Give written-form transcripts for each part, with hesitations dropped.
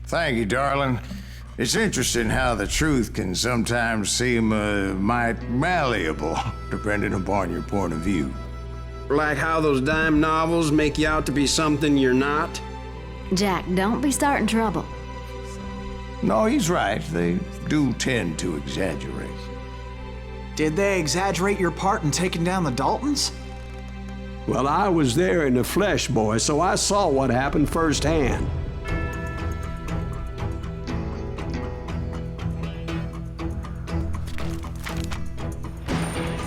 Thank you, darling. It's interesting how the truth can sometimes seem might malleable, depending upon your point of view. Like how those dime novels make you out to be something you're not? Jack, don't be starting trouble. No, he's right. They do tend to exaggerate. Did they exaggerate your part in taking down the Daltons? Well, I was there in the flesh, boy, so I saw what happened firsthand.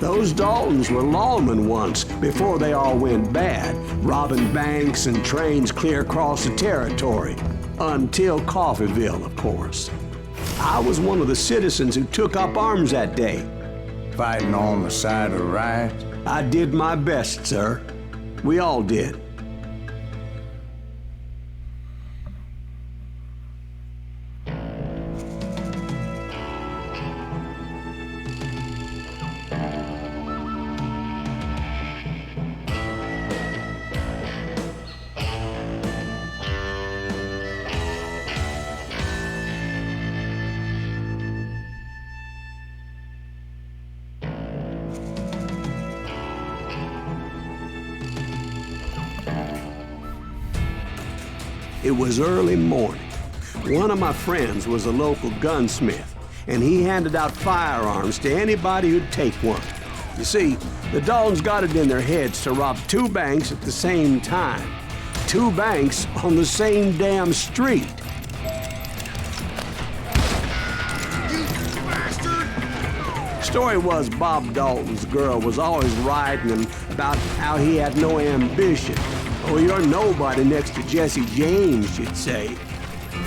Those Daltons were lawmen once, before they all went bad, robbing banks and trains clear across the territory. Until Coffeeville, of course. I was one of the citizens who took up arms that day. Fighting on the side of the right? I did my best, sir. We all did. It was early morning. One of my friends was a local gunsmith, and he handed out firearms to anybody who'd take one. You see, the Daltons got it in their heads to rob 2 banks at the same time. 2 banks on the same damn street. You bastard! Story was Bob Dalton's girl was always writing him about how he had no ambition. Oh, you're nobody next to Jesse James, she'd say.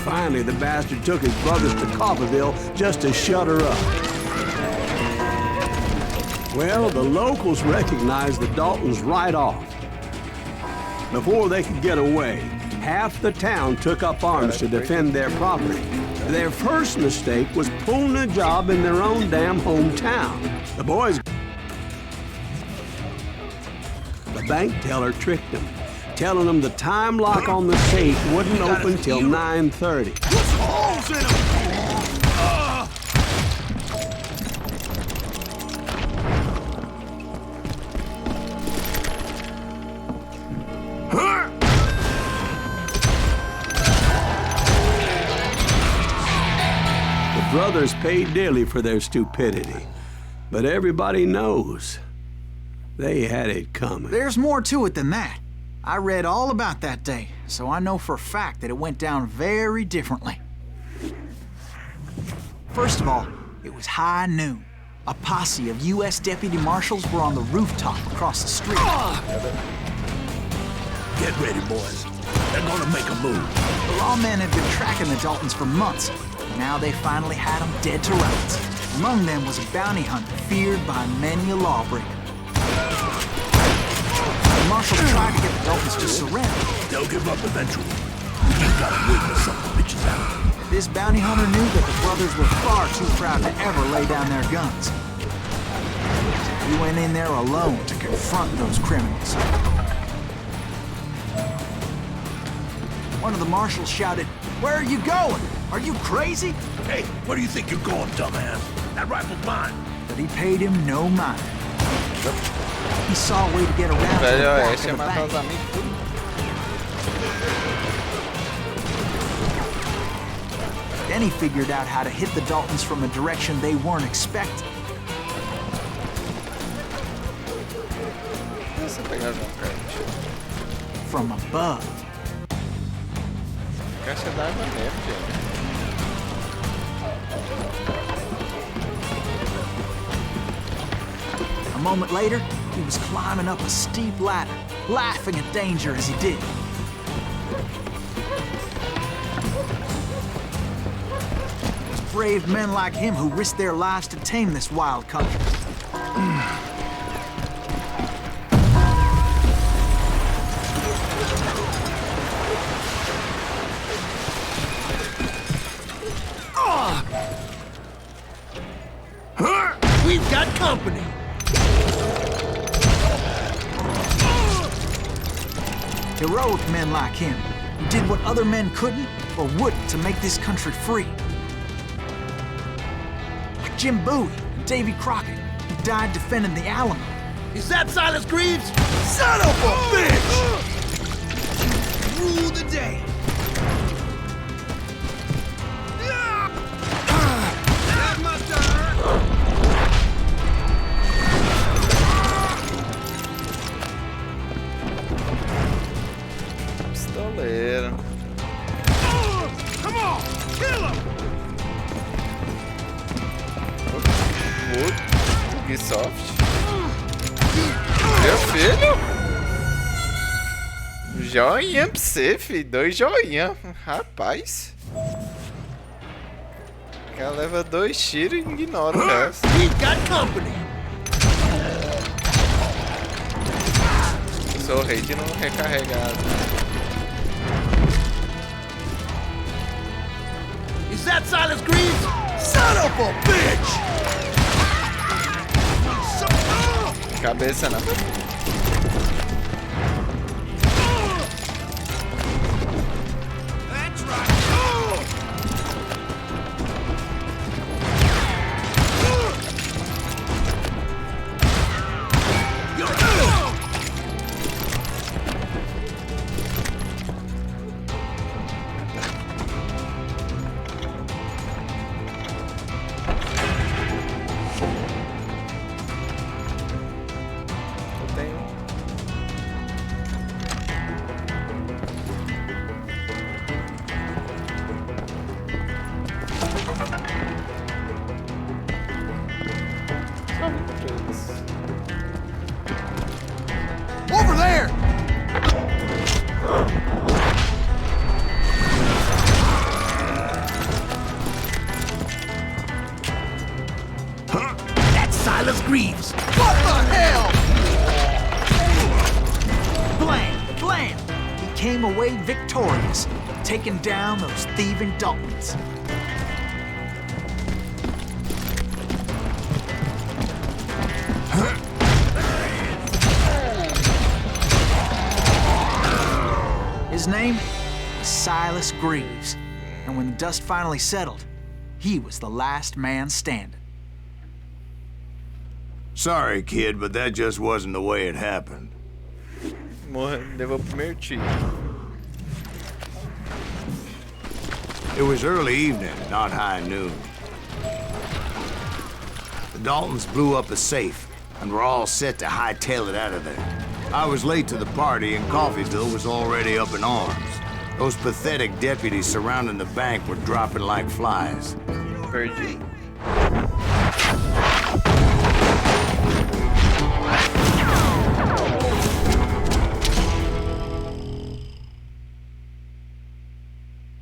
Finally, the bastard took his brothers to Coffeeville just to shut her up. Well, the locals recognized the Daltons right off. Before they could get away, half the town took up arms to defend their property. Their first mistake was pulling a job in their own damn hometown. The boys... The bank teller tricked them, telling them the time lock on the safe wouldn't open till 9:30. Put holes in them! The brothers paid dearly for their stupidity, but everybody knows they had it coming. There's more to it than that. I read all about that day, so I know for a fact that it went down very differently. First of all, it was high noon. A posse of U.S. deputy marshals were on the rooftop across the street. Get ready, boys. They're gonna make a move. The lawmen had been tracking the Daltons for months. Now they finally had them dead to rights. Among them was a bounty hunter feared by many a lawbreaker. The marshals tried to get the Daltons to surrender. They'll give up eventually. You gotta wait for some bitches out. This bounty hunter knew that the brothers were far too proud to ever lay down their guns. He went in there alone to confront those criminals. One of the marshals shouted, "Where are you going? Are you crazy?" Hey, where do you think you're going, dumbass? That rifle's mine. But he paid him no mind. He saw a way to get around to the Velho, back esse of the matar os bank. amigos tudo. Then he figured out how to hit the Daltons from a direction they weren't expecting. Você pegar as frente. From above. Quer ser da mesmo, gente. A moment later, he was climbing up a steep ladder, laughing at danger as he did. It was brave men like him who risked their lives to tame this wild country. We've got company. Heroic men like him, who did what other men couldn't or wouldn't to make this country free. Like Jim Bowie and Davy Crockett, who died defending the Alamo. Is that Silas Greaves? Son of a bitch! Rule the day. That must have hurt. Pistoleiro. Come on, kill him! Ubisoft. Meu filho? Joinha pra você, filho. 2 joinha. Rapaz. O cara leva 2 tiros e ignora o resto. We got company. Eu sou o rei de não recarregar. Is that Silas Greaves? Son of a bitch! Cabeça não. That's right. Over there! That's Silas Greaves! What the hell? Blam! Blam! He came away victorious, taking down those thieving Daltons. His name was Silas Greaves, and when the dust finally settled, he was the last man standing. Sorry, kid, but that just wasn't the way it happened. Levou o primeiro tiro. It was early evening, not high noon. The Daltons blew up a safe, and were all set to hightail it out of there. I was late to the party, and Coffeeville was already up in arms. Those pathetic deputies surrounding the bank were dropping like flies. Perdi.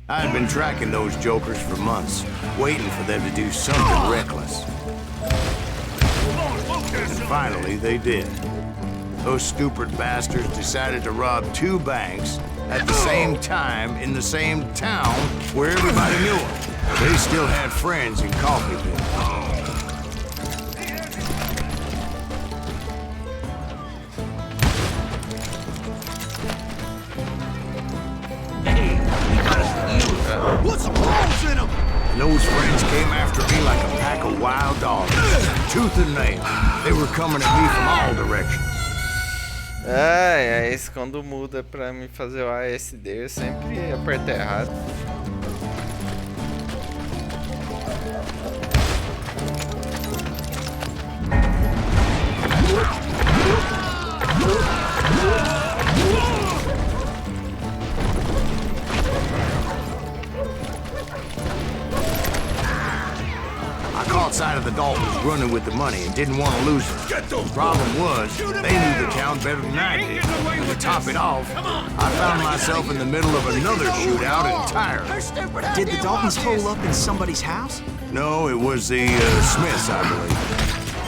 I had been tracking those jokers for months, waiting for them to do something reckless. And finally, they did. Those stupid bastards decided to rob 2 banks at the same time in the same town where everybody knew them. They still had friends in Coffeeville. Put some holes in them! And those friends came after me like a pack of wild dogs, tooth and nail. They were coming at me from all directions. Ai, isso quando muda pra mim fazer o ASD, eu sempre aperto errado. I caught sight of the Daltons running with the money and didn't want to lose it. The problem was, they knew the town better than I did. And to top it off, I found myself in the middle of another shootout entirely. Did the Daltons hole up in somebody's house? No, it was the Smiths, I believe.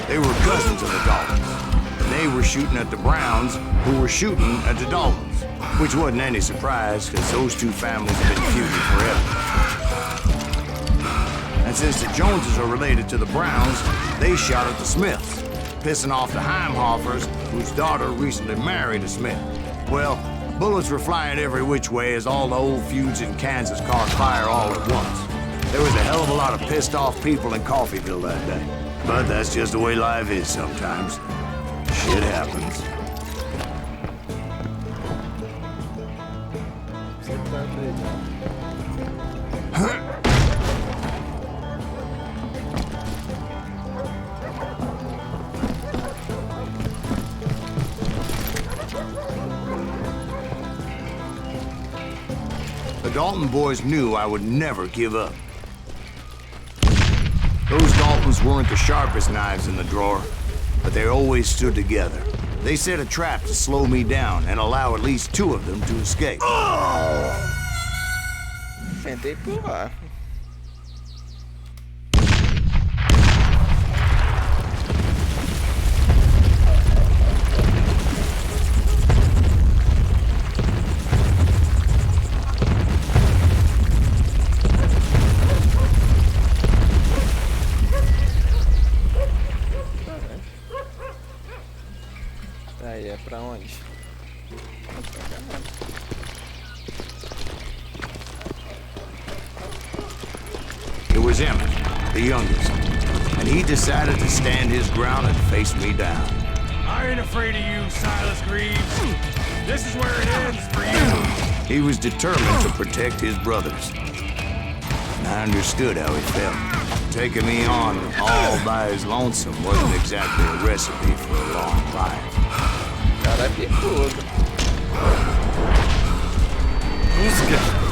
They were cousins of the Daltons. And they were shooting at the Browns, who were shooting at the Daltons. Which wasn't any surprise, because those 2 families have been feuding forever. And since the Joneses are related to the Browns, they shot at the Smiths, pissing off the Heimhoffers, whose daughter recently married a Smith. Well, Bullets were flying every which way as all the old feuds in Kansas caught fire all at once. There was a hell of a lot of pissed off people in Coffeyville that day. But that's just the way life is sometimes. Shit happens. The Dalton boys knew I would never give up. Those Daltons weren't the sharpest knives in the drawer, but they always stood together. They set a trap to slow me down and allow at least two of them to escape. Tentei pular. Aí é pra onde? It was Emmett, the youngest, and he decided to stand his ground and face me down. I ain't afraid of you, Silas Greaves. This is where it ends for you. He was determined to protect his brothers. And I understood how he felt. Taking me on all by his lonesome wasn't exactly a recipe for a long life. Cara picudo. Busca.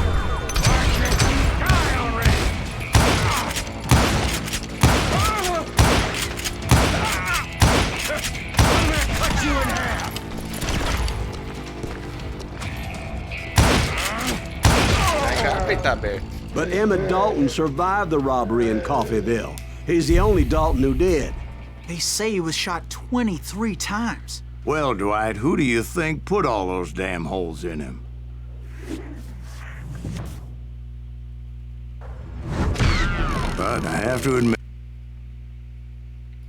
Tá aberto. But Emmett Dalton survived the robbery in Coffeyville. He's the only Dalton who did. They say he was shot 23 times. Well, Dwight, who do you think put all those damn holes in him? But I have to admit,